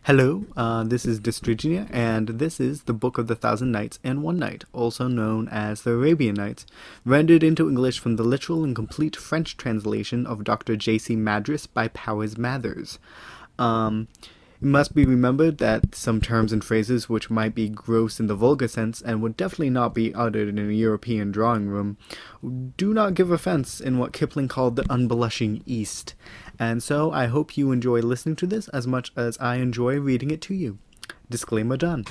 Hello, this is Distrigia, and this is the Book of the Thousand Nights and One Night, also known as the Arabian Nights, rendered into English from the literal and complete French translation of Dr. J.C. Madras by Powers Mathers. It must be remembered that some terms and phrases which might be gross in the vulgar sense and would definitely not be uttered in a European drawing room do not give offense in what Kipling called the unblushing East. And so I hope you enjoy listening to this as much as I enjoy reading it to you. Disclaimer done.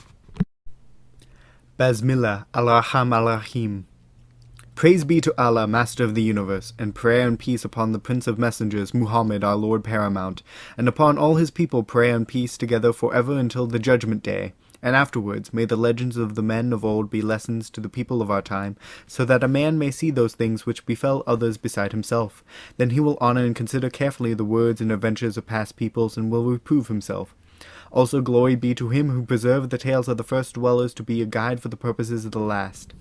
Basmillah Ar-Rahman Ar-Rahim. Praise be to Allah, Master of the Universe, and prayer and peace upon the Prince of Messengers, Muhammad, our Lord Paramount, and upon all his people prayer and peace together forever until the Judgment Day. And afterwards, may the legends of the men of old be lessons to the people of our time, so that a man may see those things which befell others beside himself. Then he will honor and consider carefully the words and adventures of past peoples, and will reprove himself. Also glory be to him who preserved the tales of the first dwellers to be a guide for the purposes of the last.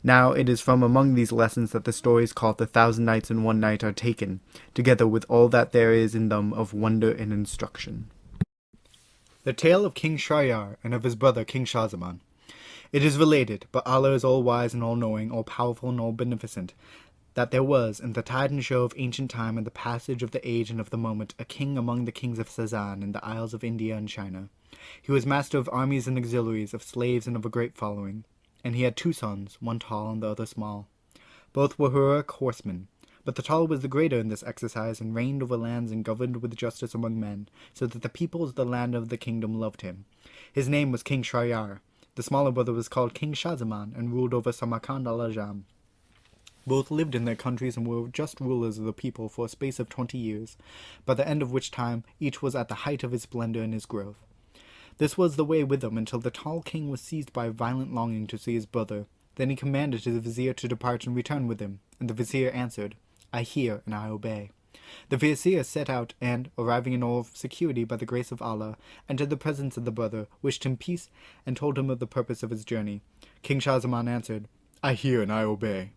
Now it is from among these lessons that the stories called The Thousand Nights and One Night are taken, together with all that there is in them of wonder and instruction. The tale of King Shahryar and of his brother King Shahzaman. It is related, but Allah is all-wise and all-knowing, all-powerful and all-beneficent, that there was, in the tide and show of ancient time and the passage of the age and of the moment, a king among the kings of Sazan in the isles of India and China. He was master of armies and auxiliaries, of slaves and of a great following. And he had two sons, one tall and the other small. Both were heroic horsemen, but the tall was the greater in this exercise, and reigned over lands and governed with justice among men, so that the peoples of the land of the kingdom loved him. His name was King Shahryar. The smaller brother was called King Shahzaman, and ruled over Samarkand al-Ajam. Both lived in their countries and were just rulers of the people for a space of 20 years, by the end of which time each was at the height of his splendor and his growth. This was the way with them until the tall king was seized by a violent longing to see his brother. Then he commanded his vizier to depart and return with him, and the vizier answered, I hear and I obey. The vizier set out, and, arriving in all security by the grace of Allah, entered the presence of the brother, wished him peace, and told him of the purpose of his journey. King Shahzaman answered, I hear and I obey.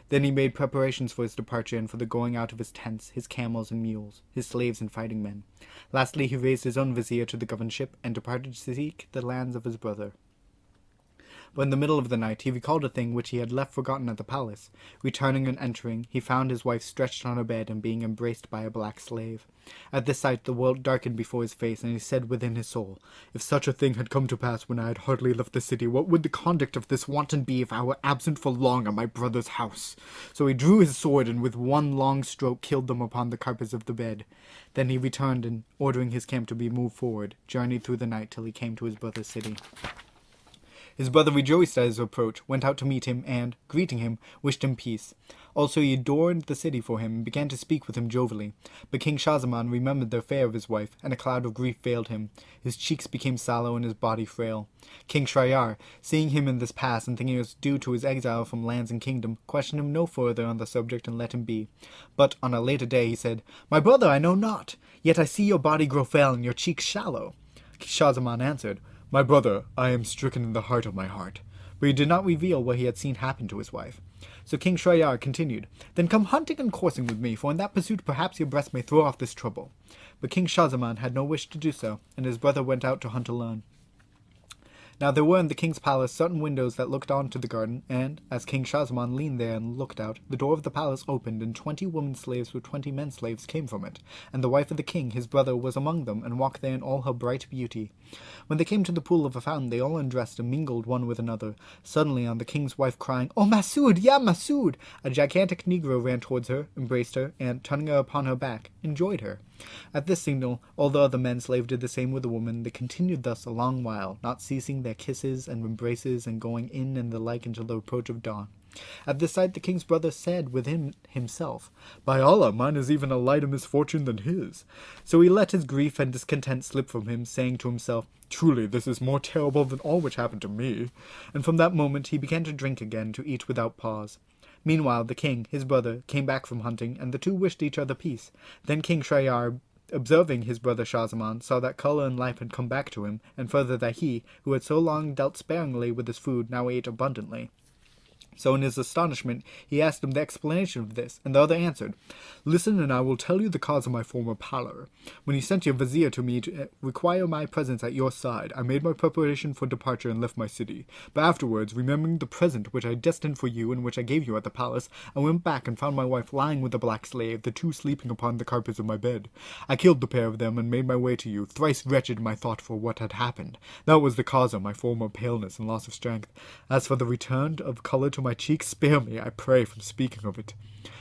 Then he made preparations for his departure and for the going out of his tents, his camels and mules, his slaves and fighting men. Lastly he raised his own vizier to the governed ship, and departed to seek the lands of his brother. But in the middle of the night he recalled a thing which he had left forgotten at the palace. Returning and entering, he found his wife stretched on her bed and being embraced by a black slave. At this sight the world darkened before his face, and he said within his soul, If such a thing had come to pass when I had hardly left the city, what would the conduct of this wanton be if I were absent for long at my brother's house? So he drew his sword, and with one long stroke killed them upon the carpets of the bed. Then he returned, and, ordering his camp to be moved forward, journeyed through the night till he came to his brother's city. His brother rejoiced at his approach, went out to meet him, and, greeting him, wished him peace. Also he adorned the city for him, and began to speak with him jovially. But King Shahzaman remembered the affair of his wife, and a cloud of grief veiled him. His cheeks became sallow, and his body frail. King Shahryar, seeing him in this pass, and thinking it was due to his exile from lands and kingdom, questioned him no further on the subject, and let him be. But on a later day he said, My brother, I know not, yet I see your body grow pale, and your cheeks shallow. Shahzaman answered, My brother, I am stricken in the heart of my heart. But he did not reveal what he had seen happen to his wife. So King Shahryar continued, Then come hunting and coursing with me, for in that pursuit perhaps your breast may throw off this trouble. But King Shahzaman had no wish to do so, and his brother went out to hunt alone. Now there were in the king's palace certain windows that looked on to the garden, and, as King Shahzaman leaned there and looked out, the door of the palace opened, and 20 women slaves with 20 men slaves came from it, and the wife of the king, his brother, was among them, and walked there in all her bright beauty. When they came to the pool of a fountain, they all undressed and mingled one with another. Suddenly, on the king's wife crying, "Oh, Masood! Ya Masood!" a gigantic negro ran towards her, embraced her, and, turning her upon her back, enjoyed her. At this signal, all the other men slaves did the same with the woman. They continued thus a long while, not ceasing their kisses and embraces, and going in and the like until the approach of dawn. At this sight the king's brother said within himself, "By Allah, mine is even a lighter misfortune than his." So he let his grief and discontent slip from him, saying to himself, "Truly this is more terrible than all which happened to me." And from that moment he began to drink again, to eat without pause. Meanwhile the king, his brother, came back from hunting, and the two wished each other peace. Then King Shahryar, observing his brother Shahzaman, saw that colour and life had come back to him, and further that he, who had so long dealt sparingly with his food, now ate abundantly. So in his astonishment he asked him the explanation of this, and the other answered, "Listen, and I will tell you the cause of my former pallor. When you sent your vizier to me to require my presence at your side, I made my preparation for departure and left my city. But afterwards, remembering the present which I destined for you and which I gave you at the palace, I went back and found my wife lying with the black slave, the two sleeping upon the carpets of my bed. I killed the pair of them and made my way to you, thrice wretched my thought for what had happened. That was the cause of my former paleness and loss of strength. As for the return of colour to my cheeks, spare me, I pray, from speaking of it."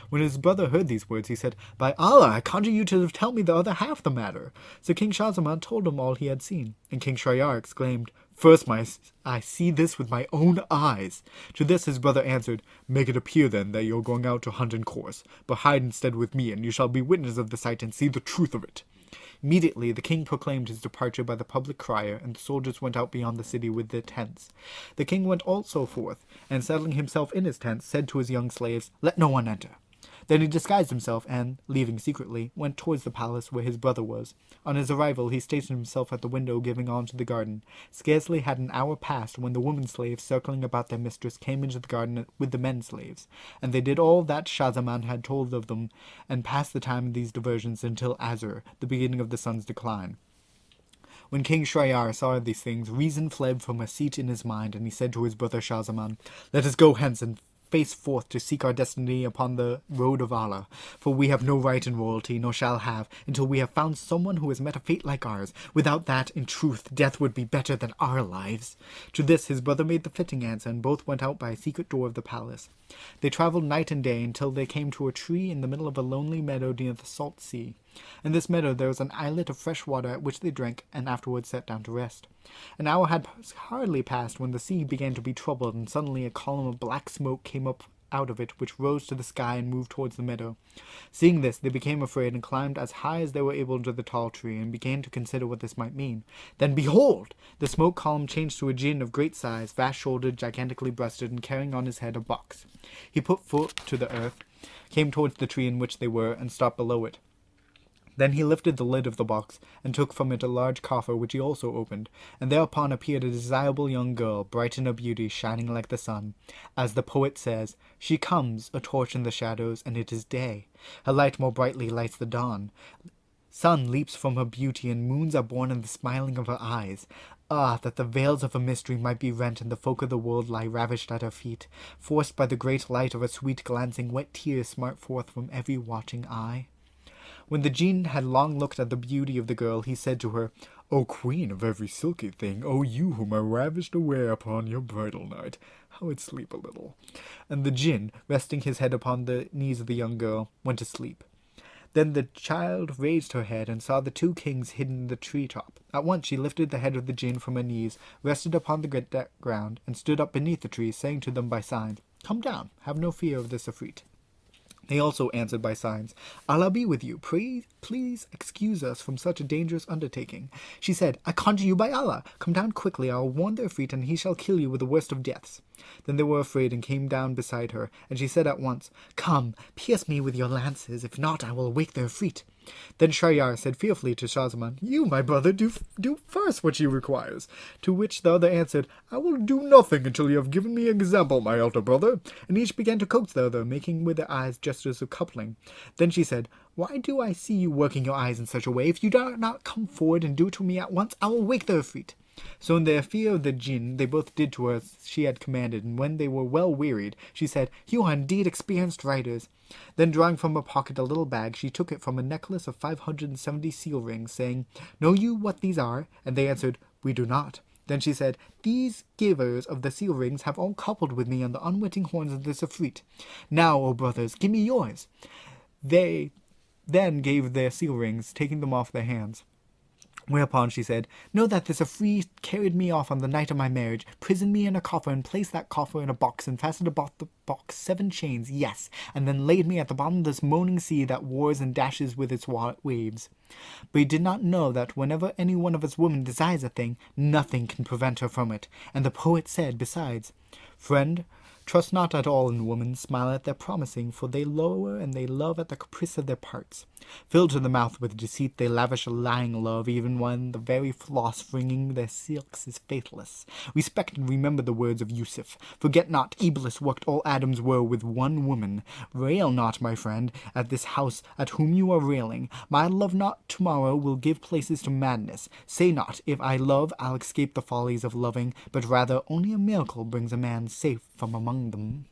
When his brother heard these words, he said, "By Allah, I conjure you to tell me the other half of the matter." So King Shahzaman told him all he had seen, and King Shahryar exclaimed, "First, I see this with my own eyes." To this his brother answered, "Make it appear then that you are going out to hunt in course, but hide instead with me, and you shall be witness of the sight and see the truth of it." Immediately the king proclaimed his departure by the public crier, and the soldiers went out beyond the city with their tents. The king went also forth, and settling himself in his tent, said to his young slaves, "Let no one enter." Then he disguised himself and, leaving secretly, went towards the palace where his brother was. On his arrival he stationed himself at the window giving on to the garden. Scarcely had an hour passed when the women slaves circling about their mistress came into the garden with the men slaves, and they did all that Shahzaman had told of them, and passed the time in these diversions until Azur, the beginning of the sun's decline. When King Shahryar saw these things, reason fled from a seat in his mind, and he said to his brother Shahzaman, "Let us go hence and face forth to seek our destiny upon the road of Allah, for we have no right in royalty, nor shall have, until we have found someone who has met a fate like ours. Without that, in truth, death would be better than our lives." To this his brother made the fitting answer, and both went out by a secret door of the palace. They travelled night and day until they came to a tree in the middle of a lonely meadow near the salt sea. In this meadow there was an islet of fresh water at which they drank, and afterwards sat down to rest. An hour had hardly passed when the sea began to be troubled, and suddenly a column of black smoke came up out of it, which rose to the sky and moved towards the meadow. Seeing this, they became afraid, and climbed as high as they were able into the tall tree, and began to consider what this might mean. Then, behold! The smoke column changed to a jinn of great size, vast-shouldered, gigantically breasted, and carrying on his head a box. He put foot to the earth, came towards the tree in which they were, and stopped below it. Then he lifted the lid of the box, and took from it a large coffer, which he also opened, and thereupon appeared a desirable young girl, bright in her beauty, shining like the sun. As the poet says, "She comes, a torch in the shadows, and it is day. Her light more brightly lights the dawn. Sun leaps from her beauty, and moons are born in the smiling of her eyes. Ah, that the veils of her mystery might be rent, and the folk of the world lie ravished at her feet. Forced by the great light of her sweet glancing, wet tears smart forth from every watching eye." When the Jinn had long looked at the beauty of the girl, he said to her, "O queen of every silky thing, O you whom I ravished away upon your bridal night, I would sleep a little." And the Jinn, resting his head upon the knees of the young girl, went to sleep. Then the child raised her head and saw the two kings hidden in the tree-top. At once she lifted the head of the Jinn from her knees, rested upon the ground, and stood up beneath the tree, saying to them by signs, "Come down, have no fear of this Ifrit." They also answered by signs, "Allah be with you. Please excuse us from such a dangerous undertaking." She said, "I conjure you by Allah, come down quickly. I will warn the Ifrit, and he shall kill you with the worst of deaths." Then they were afraid and came down beside her, and she said at once, "Come, pierce me with your lances. If not, I will wake the Ifrit." Then Shahryar said fearfully to Shahzaman, "You, my brother, do first what she requires." To which the other answered, "I will do nothing until you have given me example, my elder brother." And each began to coax the other, making with their eyes gestures of coupling. Then she said, "Why do I see you working your eyes in such a way? If you do not come forward and do it to me at once, I will wake the Ifrit." So in their fear of the Jinn, they both did to her as she had commanded, and when they were well wearied, she said, "You are indeed experienced riders." Then drawing from her pocket a little bag, she took it from a necklace of 570 seal rings, saying, "Know you what these are?" And they answered, "We do not." Then she said, "These givers of the seal rings have all coupled with me on the unwitting horns of this Ifrit. Now, O brothers, give me yours." They then gave their seal rings, taking them off their hands. Whereupon she said, "Know that this Ifrit carried me off on the night of my marriage, prisoned me in a coffer, and placed that coffer in a box, and fastened about the box 7 chains, yes, and then laid me at the bottom of this moaning sea that roars and dashes with its waves. But he did not know that whenever any one of us women desires a thing, nothing can prevent her from it." And the poet said, besides, "Friend, trust not at all in women, smile at their promising, for they lower and they love at the caprice of their parts. Filled to the mouth with deceit, they lavish a lying love, even when the very floss fringing their silks is faithless. Respect and remember the words of Yusuf. Forget not, Iblis worked all Adam's woe with one woman. Rail not, my friend, at this house at whom you are railing. My love not tomorrow will give places to madness. Say not, if I love, I'll escape the follies of loving, but rather only a miracle brings a man safe from among them.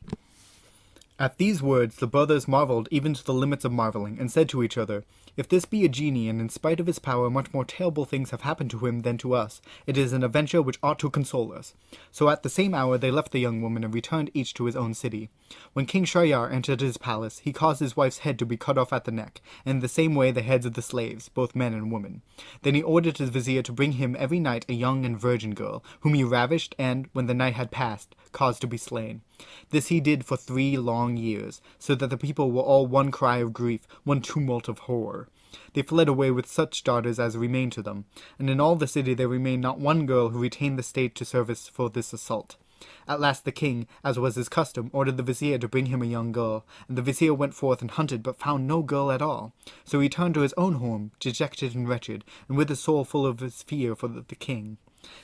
At these words the brothers marveled even to the limits of marveling, and said to each other, If this be a genie, and in spite of his power much more terrible things have happened to him than to us, it is an adventure which ought to console us. So at the same hour they left the young woman, and returned each to his own city. When King Shahryar entered his palace, he caused his wife's head to be cut off at the neck, and in the same way the heads of the slaves, both men and women. Then he ordered his vizier to bring him every night a young and virgin girl, whom he ravished, and, when the night had passed, caused to be slain. This he did for 3 long years, so that the people were all one cry of grief, one tumult of horror. They fled away with such daughters as remained to them, and in all the city there remained not one girl who retained the state to service for this assault. At last the king, as was his custom, ordered the vizier to bring him a young girl, and the vizier went forth and hunted, but found no girl at all. So he returned to his own home, dejected and wretched, and with his soul full of his fear for the king.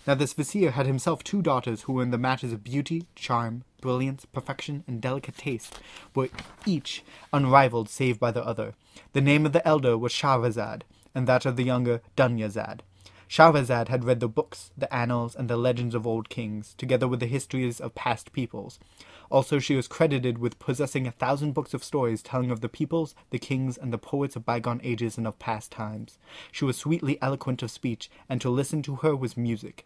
Now this vizier had himself 2 daughters who in the matters of beauty, charm, brilliance, perfection, and delicate taste were each unrivalled save by the other. The name of the elder was Shahrazad, and that of the younger Dunyazad. Shahrazad had read the books, the annals, and the legends of old kings, together with the histories of past peoples. Also she was credited with possessing 1,000 books of stories telling of the peoples, the kings, and the poets of bygone ages and of past times. She was sweetly eloquent of speech, and to listen to her was music.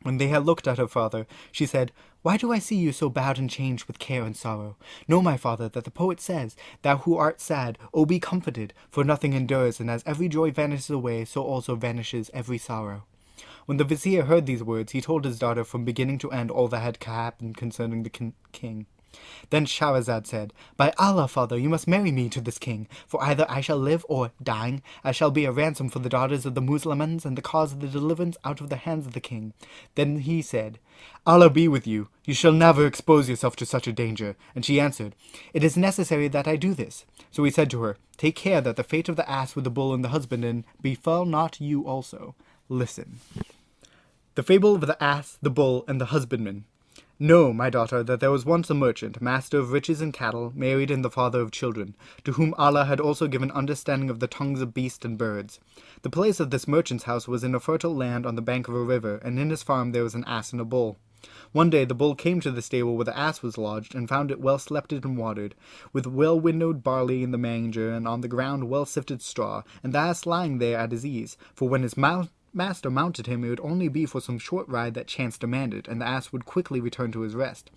When they had looked at her father, she said, Why do I see you so bowed and changed with care and sorrow? Know, my father, that the poet says, Thou who art sad, O be comforted, for nothing endures, and as every joy vanishes away, so also vanishes every sorrow. When the vizier heard these words, he told his daughter from beginning to end all that had happened concerning the king. Then Shahrazad said, By Allah, father, you must marry me to this king, for either I shall live, or, dying, I shall be a ransom for the daughters of the Muslimans, and the cause of the deliverance out of the hands of the king. Then he said, Allah be with you, you shall never expose yourself to such a danger. And she answered, It is necessary that I do this. So he said to her, Take care that the fate of the ass with the bull and the husbandman befall not you also. Listen. The fable of the ass, the bull, and the husbandman. Know, my daughter, that there was once a merchant, master of riches and cattle, married and the father of children, to whom Allah had also given understanding of the tongues of beasts and birds. The place of this merchant's house was in a fertile land on the bank of a river, and in his farm there was an ass and a bull. One day the bull came to the stable where the ass was lodged, and found it well slepted and watered, with well-winnowed barley in the manger, and on the ground well-sifted straw, and the ass lying there at his ease, for when his master mounted him, it would only be for some short ride that chance demanded, and the ass would quickly return to his rest.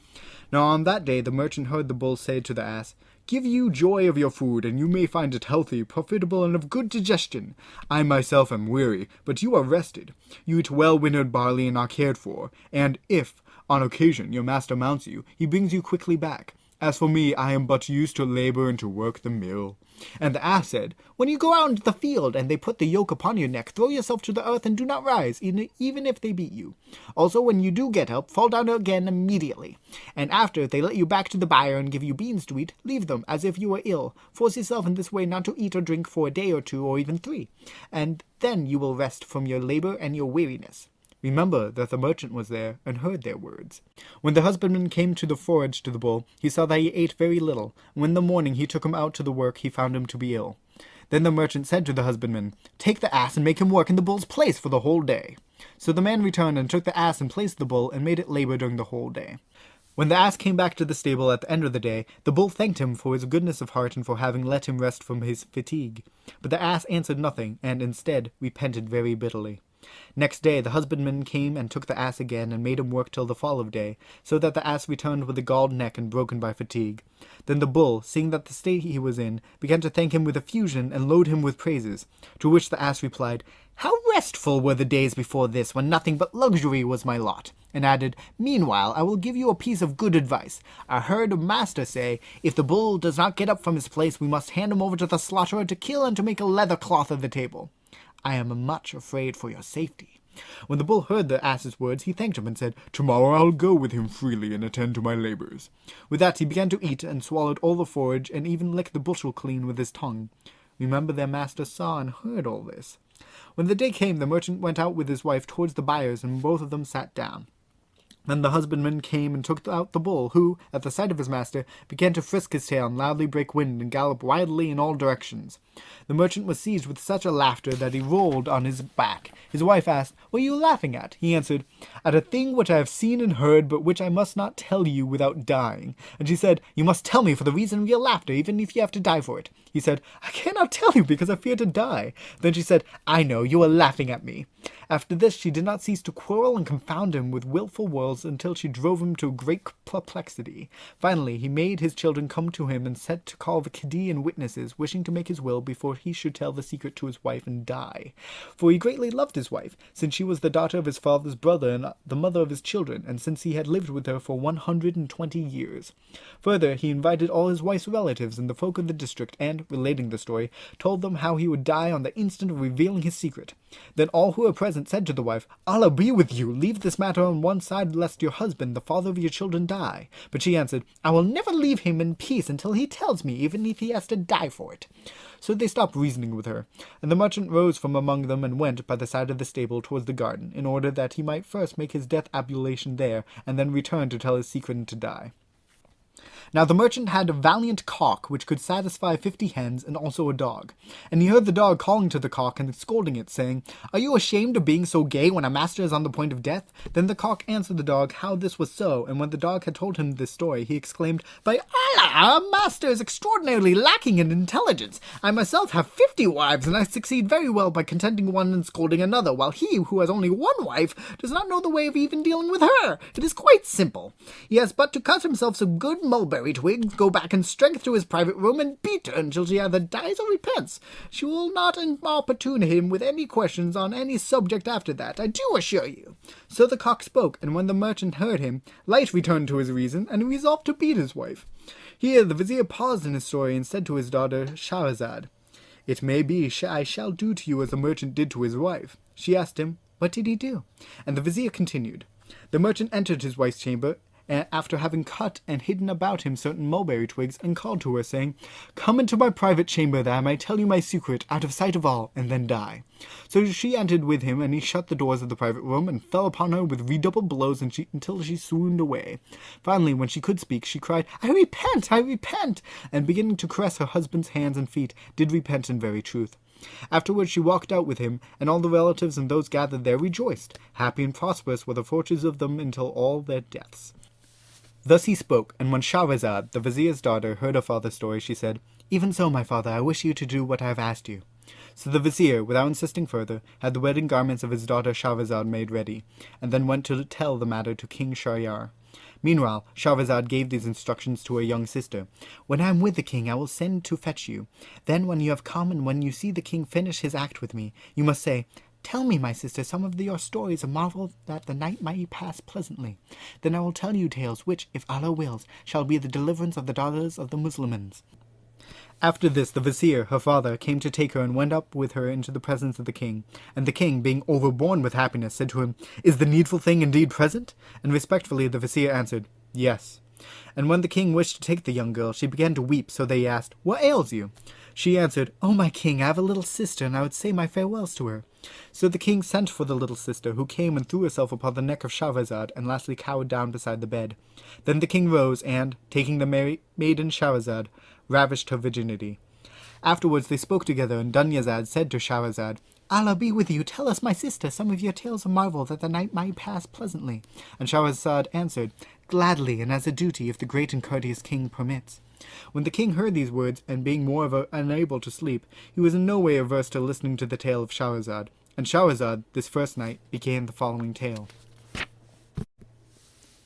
Now on that day the merchant heard the bull say to the ass, Give you joy of your food, and you may find it healthy, profitable, and of good digestion. I myself am weary, but you are rested. You eat well-winnowed barley and are cared for, and if, on occasion, your master mounts you, he brings you quickly back. As for me, I am but used to labor and to work the mill. And the ass said, When you go out into the field, and they put the yoke upon your neck, throw yourself to the earth, and do not rise, even if they beat you. Also, when you do get up, fall down again immediately. And after, if they let you back to the byre and give you beans to eat, leave them, as if you were ill. Force yourself in this way not to eat or drink for a day or 2, or even 3. And then you will rest from your labor and your weariness. Remember that the merchant was there, and heard their words. When the husbandman came to the forage to the bull, he saw that he ate very little. When in the morning he took him out to the work, he found him to be ill. Then the merchant said to the husbandman, Take the ass and make him work in the bull's place for the whole day. So the man returned and took the ass and placed the bull, and made it labor during the whole day. When the ass came back to the stable at the end of the day, the bull thanked him for his goodness of heart and for having let him rest from his fatigue. But the ass answered nothing, and instead repented very bitterly. Next day the husbandman came and took the ass again, and made him work till the fall of day, so that the ass returned with a galled neck and broken by fatigue. Then the bull, seeing that the state he was in, began to thank him with effusion and load him with praises, to which the ass replied, How restful were the days before this, when nothing but luxury was my lot, and added, Meanwhile I will give you a piece of good advice. I heard a master say, If the bull does not get up from his place, we must hand him over to the slaughterer to kill and to make a leather cloth of the table. I am much afraid for your safety. When the bull heard the ass's words, he thanked him and said, Tomorrow I'll go with him freely and attend to my labors. With that he began to eat, and swallowed all the forage, and even licked the bushel clean with his tongue. Remember, their master saw and heard all this. When the day came, the merchant went out with his wife towards the buyers, and both of them sat down. Then the husbandman came and took out the bull, who, at the sight of his master, began to frisk his tail and loudly break wind and gallop wildly in all directions. The merchant was seized with such a laughter that he rolled on his back. His wife asked, "What are you laughing at?" He answered, "At a thing which I have seen and heard, but which I must not tell you without dying." And she said, "You must tell me for the reason of your laughter, even if you have to die for it." He said, "I cannot tell you because I fear to die." Then she said, "I know, you are laughing at me." After this she did not cease to quarrel and confound him with wilful words until she drove him to great perplexity. Finally he made his children come to him and set to call the Cadi and witnesses, wishing to make his will before he should tell the secret to his wife and die. For he greatly loved his wife, since she was the daughter of his father's brother and the mother of his children, and since he had lived with her for 120 years. Further, he invited all his wife's relatives and the folk of the district, and, relating the story, told them how he would die on the instant of revealing his secret. Then all who were present said to the wife, "Allah be with you! Leave this matter on one side, lest your husband, the father of your children, die." But she answered, "I will never leave him in peace until he tells me, even if he has to die for it." So they stopped reasoning with her, and the merchant rose from among them and went by the side of the stable towards the garden, in order that he might first make his death ablution there, and then return to tell his secret and to die. Now the merchant had a valiant cock which could satisfy 50 hens, and also a dog. And he heard the dog calling to the cock and scolding it, saying, "Are you ashamed of being so gay when a master is on the point of death?" Then the cock answered the dog how this was so, and when the dog had told him this story, he exclaimed, "By Allah, our master is extraordinarily lacking in intelligence. I myself have 50 wives, and I succeed very well by contenting one and scolding another, while he, who has only one wife, does not know the way of even dealing with her. It is quite simple. He has but to cut himself some good mulberry twigs, go back in strength to his private room, and beat her until she either dies or repents. She will not importune him with any questions on any subject after that, I do assure you." So the cock spoke, and when the merchant heard him, light returned to his reason, and he resolved to beat his wife. Here the vizier paused in his story and said to his daughter Shahrazad, "It may be I shall do to you as the merchant did to his wife." She asked him, "What did he do?" And the vizier continued, "The merchant entered his wife's chamber, after having cut and hidden about him certain mulberry twigs, and called to her, saying, 'Come into my private chamber, that I may tell you my secret, out of sight of all, and then die.' So she entered with him, and he shut the doors of the private room, and fell upon her with redoubled blows until she swooned away. Finally, when she could speak, she cried, 'I repent, I repent!' and beginning to caress her husband's hands and feet, did repent in very truth. Afterwards she walked out with him, and all the relatives and those gathered there rejoiced. Happy and prosperous were the fortunes of them until all their deaths." Thus he spoke, and when Shahrazad, the vizier's daughter, heard her father's story, she said, "Even so, my father, I wish you to do what I have asked you." So the vizier, without insisting further, had the wedding garments of his daughter Shahrazad made ready, and then went to tell the matter to King Shahryar. Meanwhile, Shahrazad gave these instructions to her young sister. "When I am with the king, I will send to fetch you. Then when you have come, and when you see the king finish his act with me, you must say, 'Tell me, my sister, some of your stories, a marvel that the night may pass pleasantly. Then I will tell you tales which, if Allah wills, shall be the deliverance of the daughters of the Muslimans.'" After this the vizier, her father, came to take her, and went up with her into the presence of the king. And the king, being overborne with happiness, said to him, "Is the needful thing indeed present?" And respectfully the vizier answered, "Yes." And when the king wished to take the young girl, she began to weep, so they asked, "What ails you?" She answered, "O my king, I have a little sister, and I would say my farewells to her." So the king sent for the little sister, who came and threw herself upon the neck of Shahrazad, and lastly cowered down beside the bed. Then the king rose, and, taking the maiden Shahrazad, ravished her virginity. Afterwards they spoke together, and Dunyazad said to Shahrazad, "Allah be with you, tell us, my sister, some of your tales of marvel, that the night might pass pleasantly." And Shahrazad answered, "Gladly, and as a duty, if the great and courteous king permits." When the king heard these words, and being moreover unable to sleep, he was in no way averse to listening to the tale of Shahrazad. And Shahrazad, this first night, began the following tale.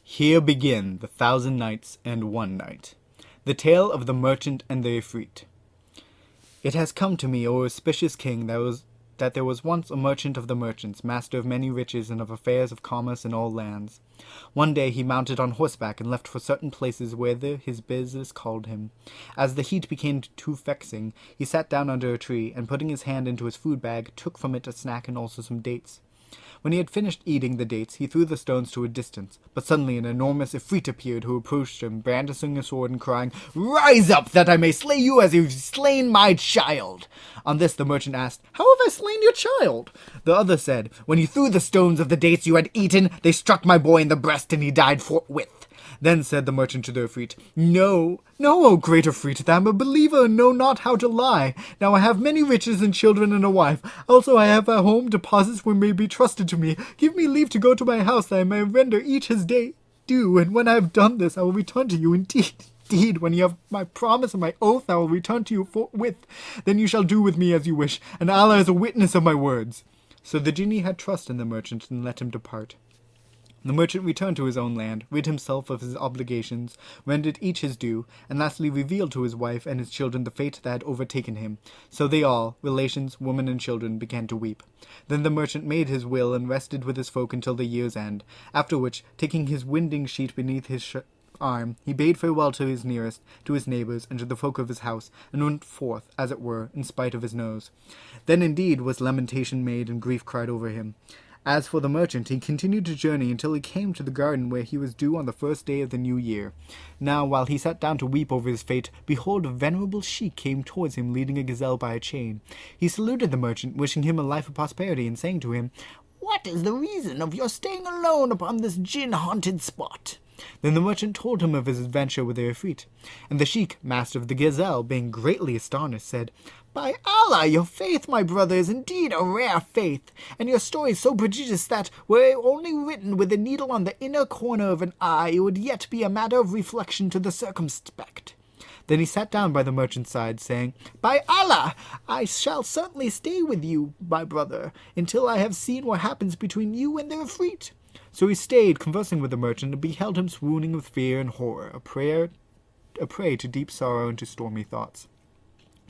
Here begin the 1,000 Nights and One Night. The Tale of the Merchant and the Ifrit. It has come to me, O auspicious king, that there was once a merchant of the merchants, master of many riches and of affairs of commerce in all lands. One day he mounted on horseback and left for certain places whither his business called him. As the heat became too vexing, he sat down under a tree, and putting his hand into his food bag, took from it a snack and also some dates. When he had finished eating the dates, he threw the stones to a distance, but suddenly an enormous Ifrit appeared, who approached him, brandishing a sword and crying, "Rise up, that I may slay you as you've slain my child!" On this the merchant asked, "How have I slain your child?" The other said, "When you threw the stones of the dates you had eaten, they struck my boy in the breast, and he died forthwith." Then said the merchant to the Ifrit, "No, O great Ifrit, thou art a believer and know not how to lie. Now I have many riches and children and a wife. Also I have at home deposits which may be trusted to me. Give me leave to go to my house, that I may render each his day due, and when I have done this, I will return to you. Indeed, when you have my promise and my oath, I will return to you forthwith. Then you shall do with me as you wish, and Allah is a witness of my words." So the genie had trust in the merchant and let him depart. The merchant returned to his own land, rid himself of his obligations, rendered each his due, and lastly revealed to his wife and his children the fate that had overtaken him. So they all, relations, women, and children, began to weep. Then the merchant made his will and rested with his folk until the year's end, after which, taking his winding sheet beneath his arm, he bade farewell to his nearest, to his neighbours, and to the folk of his house, and went forth, as it were, in spite of his nose. Then indeed was lamentation made, and grief cried over him. As for the merchant, he continued to journey until he came to the garden where he was due on the first day of the new year. Now, while he sat down to weep over his fate, behold, a venerable sheik came towards him, leading a gazelle by a chain. He saluted the merchant, wishing him a life of prosperity, and saying to him, "What is the reason of your staying alone upon this jinn-haunted spot?" Then the merchant told him of his adventure with the Ifrit. And the sheik, master of the gazelle, being greatly astonished, said, "By Allah, your faith, my brother, is indeed a rare faith, and your story is so prodigious that, were it only written with a needle on the inner corner of an eye, it would yet be a matter of reflection to the circumspect." Then he sat down by the merchant's side, saying, "By Allah, I shall certainly stay with you, my brother, until I have seen what happens between you and the Ifrit." So he stayed, conversing with the merchant, and beheld him swooning with fear and horror, a prey to deep sorrow and to stormy thoughts.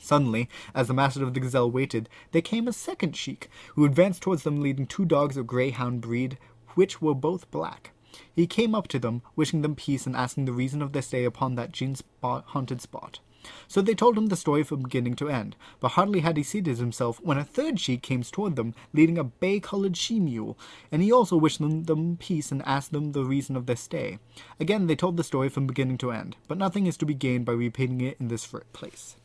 Suddenly, as the master of the gazelle waited, there came a second sheik, who advanced towards them leading 2 dogs of greyhound breed, which were both black. He came up to them, wishing them peace and asking the reason of their stay upon that jinn-haunted spot. So they told him the story from beginning to end, but hardly had he seated himself when a third sheik came toward them, leading a bay-coloured she-mule, and he also wished them peace and asked them the reason of their stay. Again they told the story from beginning to end, but nothing is to be gained by repeating it in this place.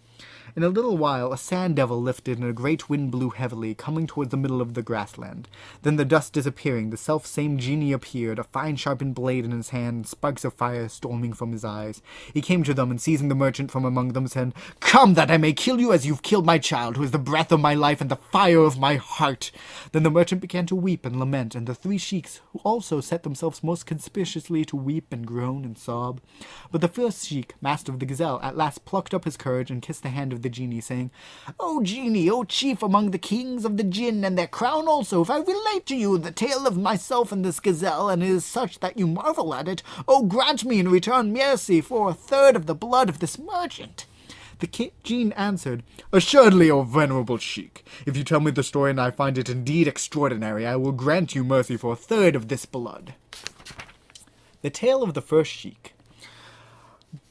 In a little while a sand devil lifted and a great wind blew heavily, coming towards the middle of the grassland. Then the dust disappearing, the self-same genie appeared, a fine sharpened blade in his hand, and sparks of fire storming from his eyes. He came to them, and seizing the merchant from among them, said, "Come, that I may kill you as you've killed my child, who is the breath of my life and the fire of my heart." Then the merchant began to weep and lament, and the 3 sheiks who also set themselves most conspicuously to weep and groan and sob. But the first sheik, master of the gazelle, at last plucked up his courage and kissed the hand of the genie, saying, "O genie, O chief among the kings of the jinn and their crown also, if I relate to you the tale of myself and this gazelle, and it is such that you marvel at it, O grant me in return mercy for 1/3 of the blood of this merchant." The jinn answered, "Assuredly, O venerable sheik, if you tell me the story and I find it indeed extraordinary, I will grant you mercy for 1/3 of this blood." The tale of the first sheik.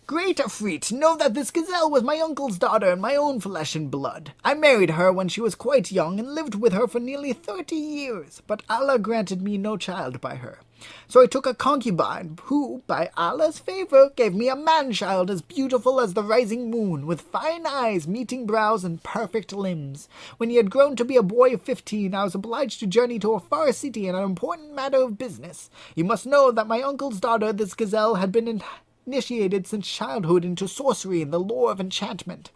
"Great Ifrit, know that this gazelle was my uncle's daughter and my own flesh and blood. I married her when she was quite young and lived with her for nearly 30 years, but Allah granted me no child by her. So I took a concubine who, by Allah's favor, gave me a man-child as beautiful as the rising moon, with fine eyes, meeting brows, and perfect limbs. When he had grown to be a boy of 15, I was obliged to journey to a far city in an important matter of business. You must know that my uncle's daughter, this gazelle, had been initiated since childhood into sorcery and the lore of enchantment.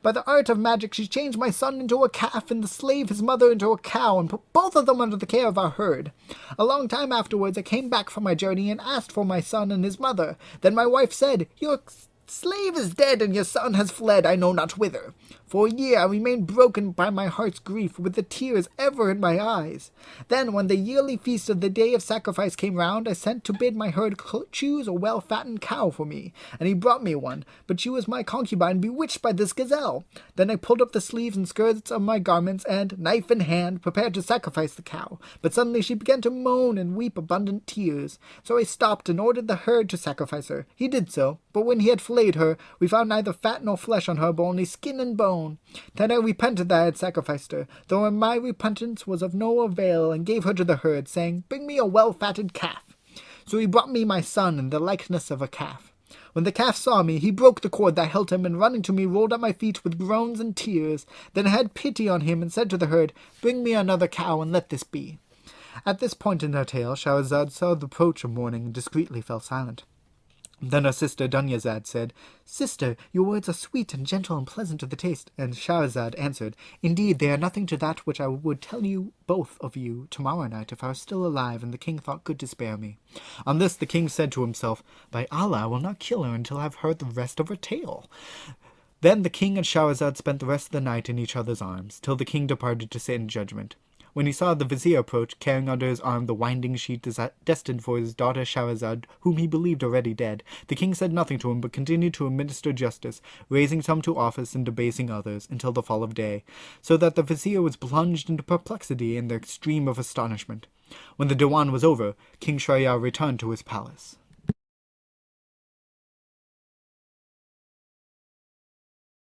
By the art of magic she changed my son into a calf and the slave his mother into a cow, and put both of them under the care of our herd. A long time afterwards I came back from my journey and asked for my son and his mother. Then my wife said, 'Your slave is dead and your son has fled I know not whither.' For a year I remained broken by my heart's grief, with the tears ever in my eyes. Then, when the yearly feast of the day of sacrifice came round, I sent to bid my herd choose a well-fattened cow for me, and he brought me one, but she was my concubine bewitched by this gazelle. Then I pulled up the sleeves and skirts of my garments, and, knife in hand, prepared to sacrifice the cow, but suddenly she began to moan and weep abundant tears. So I stopped and ordered the herd to sacrifice her. He did so, but when he had laid her, we found neither fat nor flesh on her, but only skin and bone. Then I repented that I had sacrificed her, though my repentance was of no avail, and gave her to the herd, saying, Bring me a well-fatted calf. So he brought me my son in the likeness of a calf. When the calf saw me, he broke the cord that held him, and running to me, rolled at my feet with groans and tears. Then I had pity on him, and said to the herd, Bring me another cow, and let this be. At this point in her tale, Shahrazad saw the approach of morning, and discreetly fell silent. Then her sister Dunyazad said, Sister, your words are sweet and gentle and pleasant to the taste. And Shahrazad answered, Indeed, they are nothing to that which I would tell you both of you tomorrow night, if I were still alive, and the king thought good to spare me. On this the king said to himself, By Allah, I will not kill her until I have heard the rest of her tale. Then the king and Shahrazad spent the rest of the night in each other's arms, till the king departed to sit in judgment. When he saw the vizier approach, carrying under his arm the winding sheet destined for his daughter Shahrazad, whom he believed already dead, the king said nothing to him, but continued to administer justice, raising some to office and debasing others, until the fall of day, so that the vizier was plunged into perplexity in the extreme of astonishment. When the diwan was over, King Shahryar returned to his palace.